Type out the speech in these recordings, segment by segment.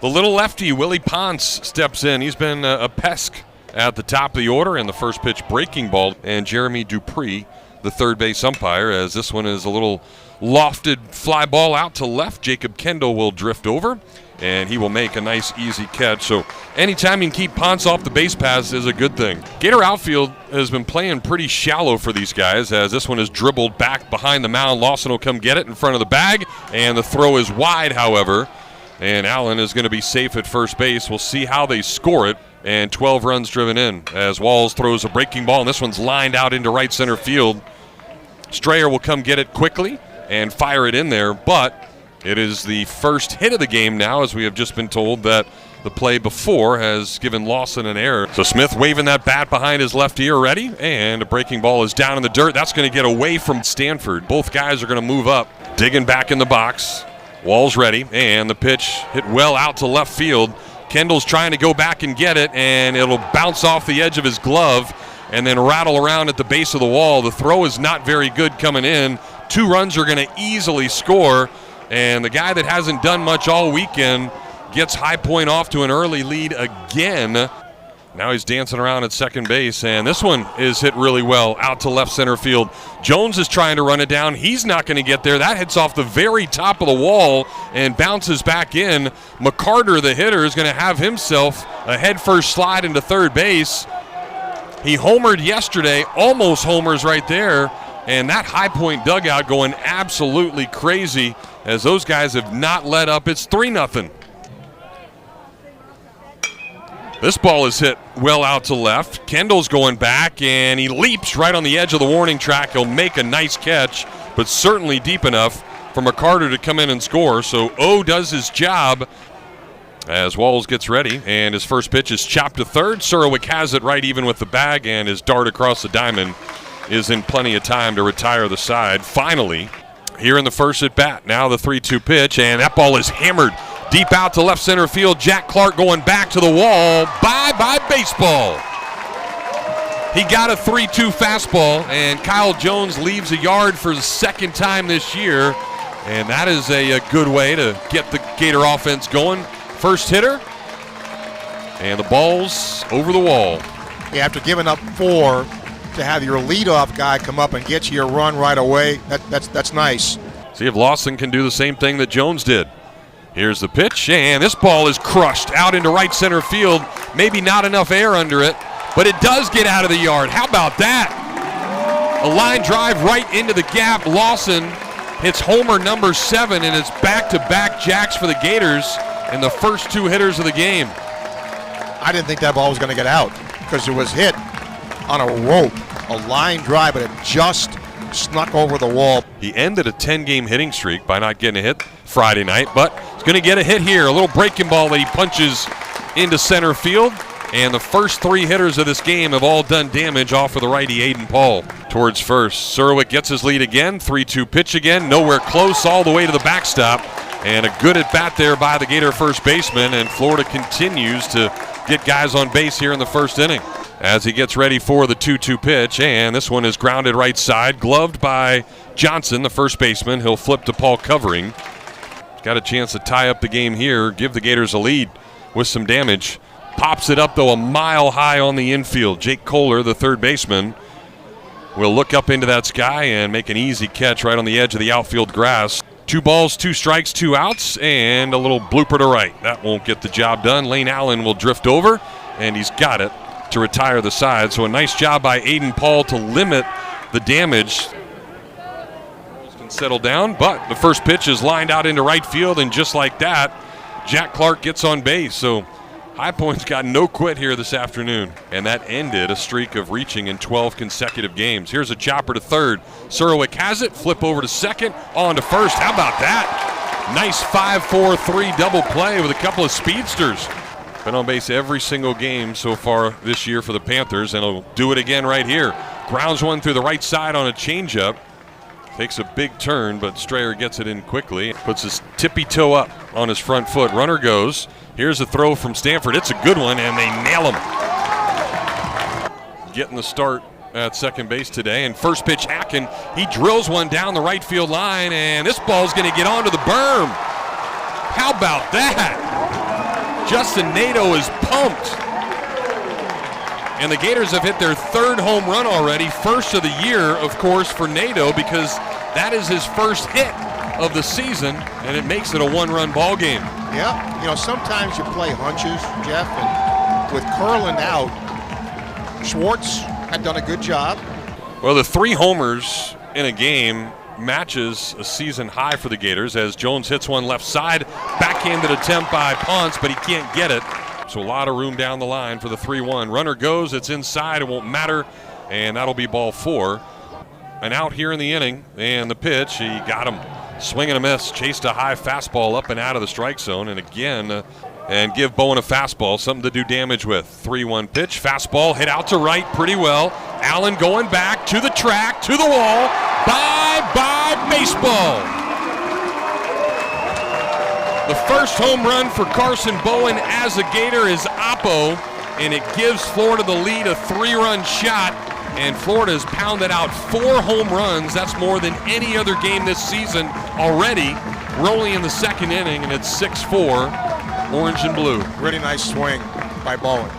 The little lefty, Willie Ponce, steps in. He's been a pest at the top of the order, and the first pitch breaking ball. And Jeremy Dupree, the third base umpire, as this one is a little lofted fly ball out to left. Jacob Kendall will drift over, and he will make a nice, easy catch. So anytime you can keep Ponce off the base paths is a good thing. Gator outfield has been playing pretty shallow for these guys, as this one is dribbled back behind the mound. Lawson will come get it in front of the bag, and the throw is wide, however. And Allen is going to be safe at first base. We'll see how they score it. And 12 runs driven in as Walls throws a breaking ball, and this one's lined out into right center field. Strayer will come get it quickly and fire it in there, but it is the first hit of the game now, as we have just been told that the play before has given Lawson an error. So Smith waving that bat behind his left ear ready, and a breaking ball is down in the dirt. That's going to get away from Stanford. Both guys are going to move up, digging back in the box. Walls ready, and the pitch hit well out to left field. Kendall's trying to go back and get it, and it'll bounce off the edge of his glove and then rattle around at the base of the wall. The throw is not very good coming in. 2 runs are going to easily score, and the guy that hasn't done much all weekend gets High Point off to an early lead again. Now he's dancing around at second base, and this one is hit really well out to left center field. Jones is trying to run it down. He's not going to get there. That hits off the very top of the wall and bounces back in. McCarter, the hitter, is going to have himself a head-first slide into third base. He homered yesterday, almost homers right there, and that High Point dugout going absolutely crazy as those guys have not let up. It's 3-0. This ball is hit well out to left. Kendall's going back, and he leaps right on the edge of the warning track. He'll make a nice catch, but certainly deep enough for McCarter to come in and score. So O does his job as Walls gets ready, and his first pitch is chopped to third. Surowick has it right even with the bag, and his dart across the diamond is in plenty of time to retire the side. Finally, here in the first at bat, now the 3-2 pitch, and that ball is hammered deep out to left center field. Jack Clark going back to the wall. Bye-bye baseball. He got a 3-2 fastball, and Kyle Jones leaves a yard for the second time this year, and that is a good way to get the Gator offense going. First hitter, and the ball's over the wall. Yeah, after giving up 4, to have your leadoff guy come up and get you your run right away, that's nice. See if Lawson can do the same thing that Jones did. Here's the pitch, and this ball is crushed out into right center field. Maybe not enough air under it, but it does get out of the yard. How about that? A line drive right into the gap. Lawson hits homer number 7, and it's back-to-back jacks for the Gators and the first 2 hitters of the game. I didn't think that ball was going to get out because it was hit on a rope, a line drive, but it just snuck over the wall. He ended a 10-game hitting streak by not getting a hit Friday night, but he's going to get a hit here. A little breaking ball that he punches into center field, and the first 3 hitters of this game have all done damage off of the righty Aiden Paul. Towards first, Surowick gets his lead again. 3-2 pitch again, nowhere close, all the way to the backstop, and a good at bat there by the Gator first baseman, and Florida continues to get guys on base here in the first inning as he gets ready for the 2-2 pitch, and this one is grounded right side, gloved by Johnson, the first baseman. He'll flip to Paul Covering. He's got a chance to tie up the game here, give the Gators a lead with some damage. Pops it up, though, a mile high on the infield. Jake Kohler, the third baseman, will look up into that sky and make an easy catch right on the edge of the outfield grass. 2 balls, 2 strikes, 2 outs, and a little blooper to right. That won't get the job done. Lane Allen will drift over, and he's got it to retire the side. So a nice job by Aiden Paul to limit the damage. Can settle down, but the first pitch is lined out into right field, and just like that, Jack Clark gets on base. So High Point's got no quit here this afternoon, and that ended a streak of reaching in 12 consecutive games. Here's a chopper to third. Surowick has it, flip over to second, on to first. How about that? Nice 5-4-3 double play with a couple of speedsters. Been on base every single game so far this year for the Panthers, and he'll do it again right here. Grounds one through the right side on a changeup. Takes a big turn, but Strayer gets it in quickly. Puts his tippy toe up on his front foot. Runner goes. Here's a throw from Stanford. It's a good one, and they nail him. Getting the start at second base today. And first pitch, Akin. He drills one down the right field line, and this ball's going to get onto the berm. How about that? Justin Nato is pumped. And the Gators have hit their third home run already, first of the year, of course, for Nato, because that is his first hit of the season, and it makes it a one-run ball game. Yeah, you know, sometimes you play hunches, Jeff, and with Curlin out, Schwartz had done a good job. Well, the 3 homers in a game matches a season high for the Gators as Jones hits one left side, backhanded attempt by Ponce, but he can't get it. So a lot of room down the line for the 3-1. Runner goes, it's inside, it won't matter, and that'll be ball 4. And out here in the inning, and the pitch, he got him. Swing and a miss, chased a high fastball up and out of the strike zone, and again, and give Bowen a fastball, something to do damage with. 3-1 pitch, fastball hit out to right pretty well. Allen going back to the track, to the wall. Bye-bye baseball. The first home run for Carson Bowen as a Gator is Oppo, and it gives Florida the lead, a 3-run shot, and Florida has pounded out 4 home runs. That's more than any other game this season already. We're only in the second inning, and it's 6-4, orange and blue. Really nice swing by Bowen.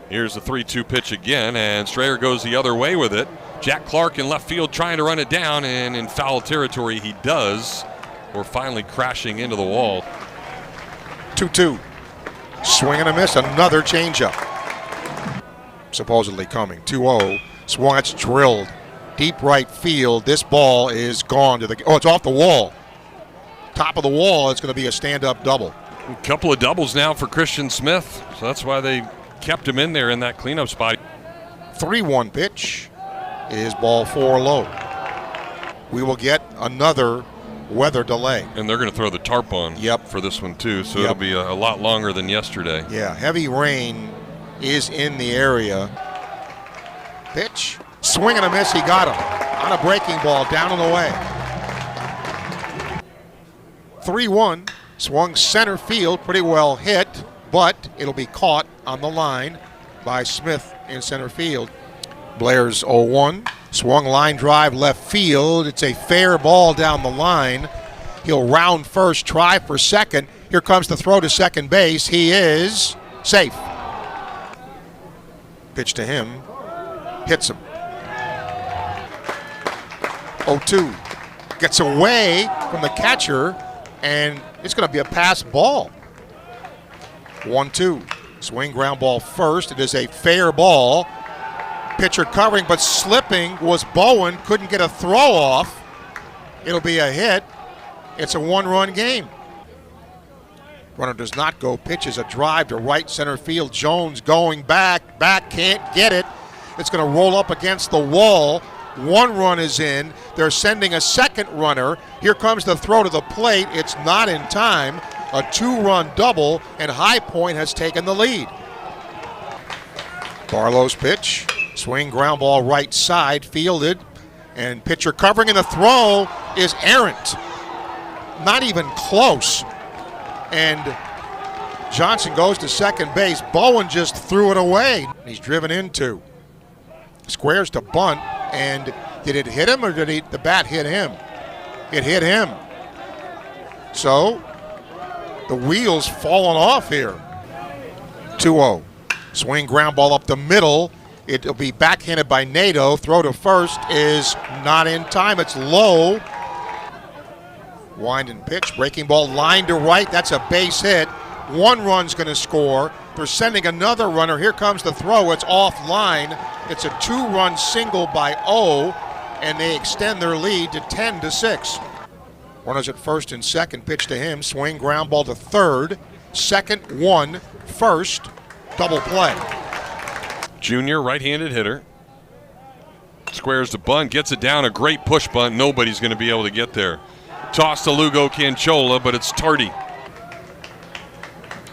Here's the 3-2 pitch again, and Strayer goes the other way with it. Jack Clark in left field trying to run it down, and in foul territory he does. We're finally crashing into the wall. 2-2. Swing and a miss, another changeup. Supposedly coming. 2-0. Swung, it's drilled. Deep right field. This ball is gone to the. Oh, it's off the wall. Top of the wall. It's going to be a stand-up double. A couple of doubles now for Christian Smith, so that's why they kept him in there in that cleanup spot. 3-1 pitch is ball 4 low. We will get another weather delay. And they're going to throw the tarp on for this one too, so it'll be a lot longer than yesterday. Yeah, heavy rain is in the area. Pitch, swing and a miss, he got him. On a breaking ball, down and away. 3-1, swung center field, pretty well hit, but it'll be caught on the line by Smith in center field. Blair's 0-1, swung line drive left field. It's a fair ball down the line. He'll round first, try for second. Here comes the throw to second base. He is safe. Pitch to him, hits him. 0-2, gets away from the catcher, and it's going to be a pass ball. 1-2, swing ground ball first. It is a fair ball. Pitcher covering, but slipping was Bowen. Couldn't get a throw off. It'll be a hit. It's a 1-run game. Runner does not go. Pitches a drive to right center field. Jones going back, can't get it. It's going to roll up against the wall. 1 run is in. They're sending a second runner. Here comes the throw to the plate. It's not in time. A 2-run double, and High Point has taken the lead. Barlow's pitch. Swing, ground ball right side, fielded, and pitcher covering, and the throw is errant. Not even close. And Johnson goes to second base. Bowen just threw it away. He's driven into. Squares to bunt, and did it hit him or did the bat hit him? It hit him. So the wheels falling off here. 2-0. Swing, ground ball up the middle. It'll be backhanded by Nato. Throw to first is not in time. It's low. Wind and pitch. Breaking ball line to right. That's a base hit. 1 run's going to score. They're sending another runner. Here comes the throw. It's offline. It's a 2-run single by O, and they extend their lead to 10-6. Runners at first and second. Pitch to him. Swing, ground ball to third. Second, 1, first. Double play. Junior, right-handed hitter. Squares the bunt, gets it down, a great push bunt. Nobody's going to be able to get there. Toss to Lugo Canchola, but it's tardy.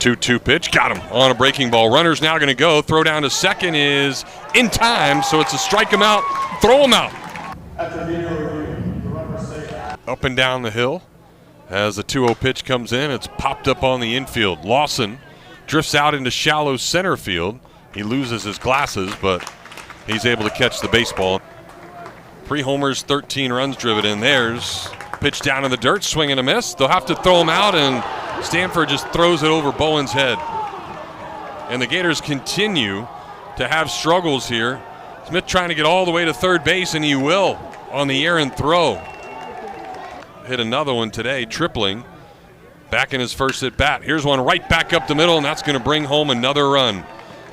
2-2 pitch, got him on a breaking ball. Runner's now going to go. Throw down to second is in time, so it's a strike him out, throw him out. Up and down the hill as the 2-0 pitch comes in. It's popped up on the infield. Lawson drifts out into shallow center field. He loses his glasses, but he's able to catch the baseball. 3 homers, 13 runs driven in. There's pitch down in the dirt, swing and a miss. They'll have to throw him out, and Stanford just throws it over Bowen's head. And the Gators continue to have struggles here. Smith trying to get all the way to third base, and he will on the errant throw. Hit another one today, tripling. Back in his first at bat. Here's one right back up the middle, and that's going to bring home another run.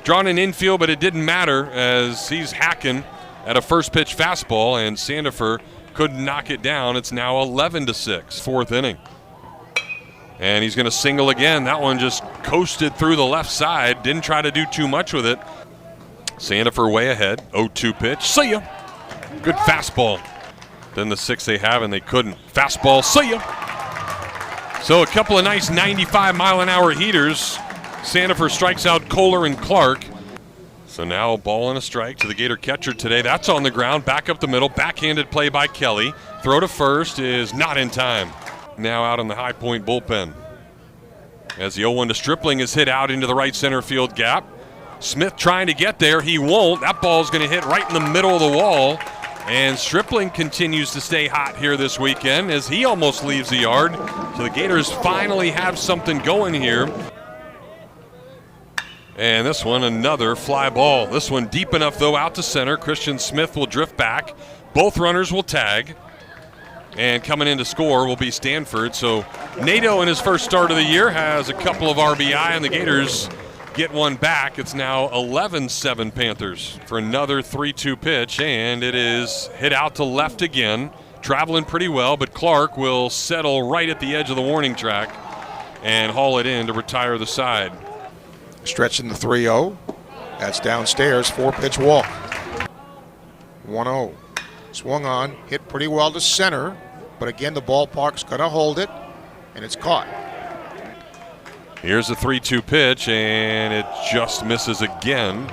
Drawn in infield, but it didn't matter as he's hacking at a first pitch fastball, and Sandifer couldn't knock it down. It's now 11-6, fourth inning. And he's going to single again. That one just coasted through the left side. Didn't try to do too much with it. Sandifer way ahead. 0-2 pitch. See ya. Good fastball. Then the 6 they have, and they couldn't. Fastball. See ya. So a couple of nice 95-mile-an-hour heaters. Sandifer strikes out Kohler and Clark. So now a ball and a strike to the Gator catcher today. That's on the ground. Back up the middle. Backhanded play by Kelly. Throw to first is not in time. Now out in the High Point bullpen. As the 0-1 to Stripling is hit out into the right center field gap. Smith trying to get there. He won't. That ball's going to hit right in the middle of the wall. And Stripling continues to stay hot here this weekend as he almost leaves the yard. So the Gators finally have something going here. And this one, another fly ball. This one deep enough, though, out to center. Christian Smith will drift back. Both runners will tag. And coming in to score will be Stanford. So Nato in his first start of the year has a couple of RBI, and the Gators get one back. It's now 11-7 Panthers for another 3-2 pitch, and it is hit out to left again. Traveling pretty well, but Clark will settle right at the edge of the warning track and haul it in to retire the side. Stretching the 3-0. That's downstairs, 4-pitch walk. 1-0. Swung on, hit pretty well to center, but again the ballpark's going to hold it, and it's caught. Here's the 3-2 pitch, and it just misses again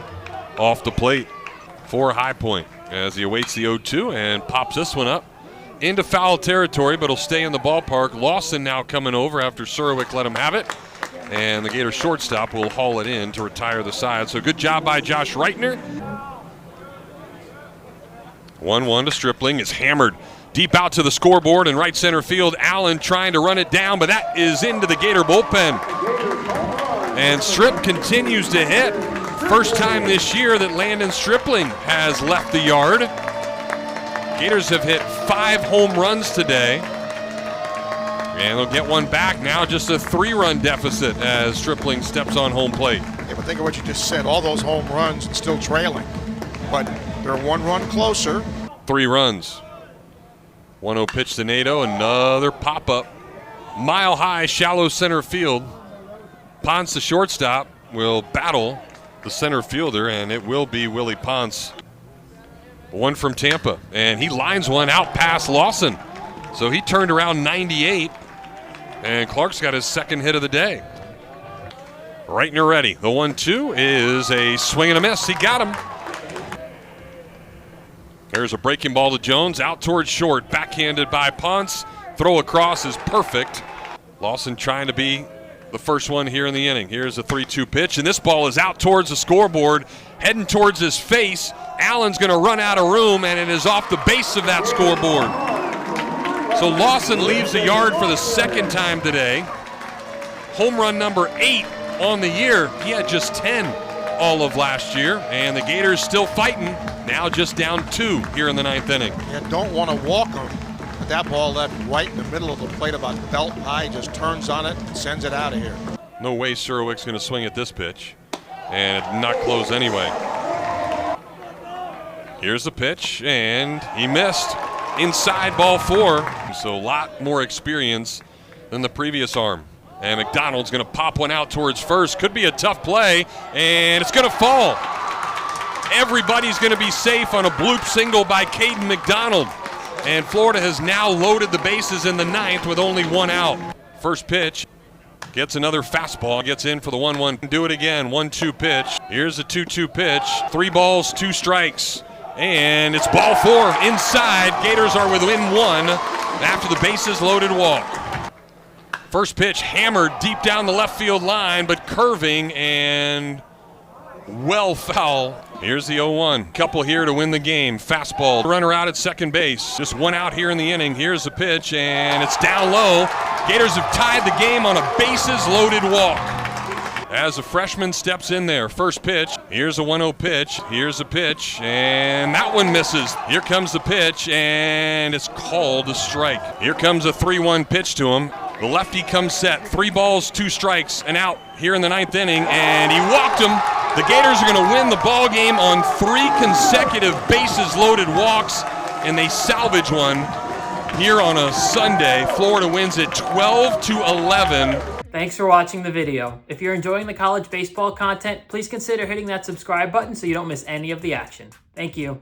off the plate for High Point as he awaits the 0-2 and pops this one up into foul territory, but he'll stay in the ballpark. Lawson now coming over after Surowick let him have it, and the Gator shortstop will haul it in to retire the side. So good job by Josh Reitner. 1-1 to Stripling is hammered deep out to the scoreboard in right center field. Allen trying to run it down, but that is into the Gator bullpen. And Strip continues to hit. First time this year that Landon Stripling has left the yard. Gators have hit 5 home runs today. And they'll get one back now, just a 3-run deficit as Stripling steps on home plate. Yeah, but think of what you just said, all those home runs and still trailing. But they're 1 run closer. 3 runs. 1-0 pitch to Nato, another pop-up. Mile high, shallow center field. Ponce, the shortstop, will battle the center fielder, and it will be Willie Ponce. One from Tampa, and he lines one out past Lawson. So he turned around 98, and Clark's got his second hit of the day. Reitner ready. The 1-2 is a swing and a miss. He got him. There's a breaking ball to Jones, out towards short, backhanded by Ponce. Throw across is perfect. Lawson trying to be the first one here in the inning. Here's a 3-2 pitch, and this ball is out towards the scoreboard, heading towards his face. Allen's going to run out of room, and it is off the base of that scoreboard. So Lawson leaves the yard for the second time today. Home run number 8 on the year. He had just 10 all of last year, and the Gators still fighting. Now just down 2 here in the 9th inning. You don't want to walk him, but that ball left right in the middle of the plate about belt high, just turns on it and sends it out of here. No way Surowick's going to swing at this pitch, and it did not close anyway. Here's the pitch, and he missed. Inside, ball 4. So a lot more experience than the previous arm. And McDonald's going to pop one out towards first. Could be a tough play, and it's going to fall. Everybody's going to be safe on a bloop single by Caden McDonald. And Florida has now loaded the bases in the 9th with only 1 out. First pitch. Gets another fastball. Gets in for the 1-1. Do it again. 1-2 pitch. Here's the 2-2 pitch. 3 balls, 2 strikes. And it's ball 4 inside. Gators are within 1 after the bases loaded walk. First pitch hammered deep down the left field line, but curving, and well foul. Here's the 0-1. Couple here to win the game. Fastball. Runner out at second base. Just one out here in the inning. Here's the pitch, and it's down low. Gators have tied the game on a bases-loaded walk. As a freshman steps in there, first pitch. Here's a 1-0 pitch. Here's a pitch, and that one misses. Here comes the pitch, and it's called a strike. Here comes a 3-1 pitch to him. The lefty comes set. 3 balls, 2 strikes, and out here in the 9th inning, and he walked him. The Gators are going to win the ball game on 3 consecutive bases-loaded walks, and they salvage one here on a Sunday. Florida wins it 12-11. Thanks for watching the video. If you're enjoying the college baseball content, please consider hitting that subscribe button so you don't miss any of the action. Thank you.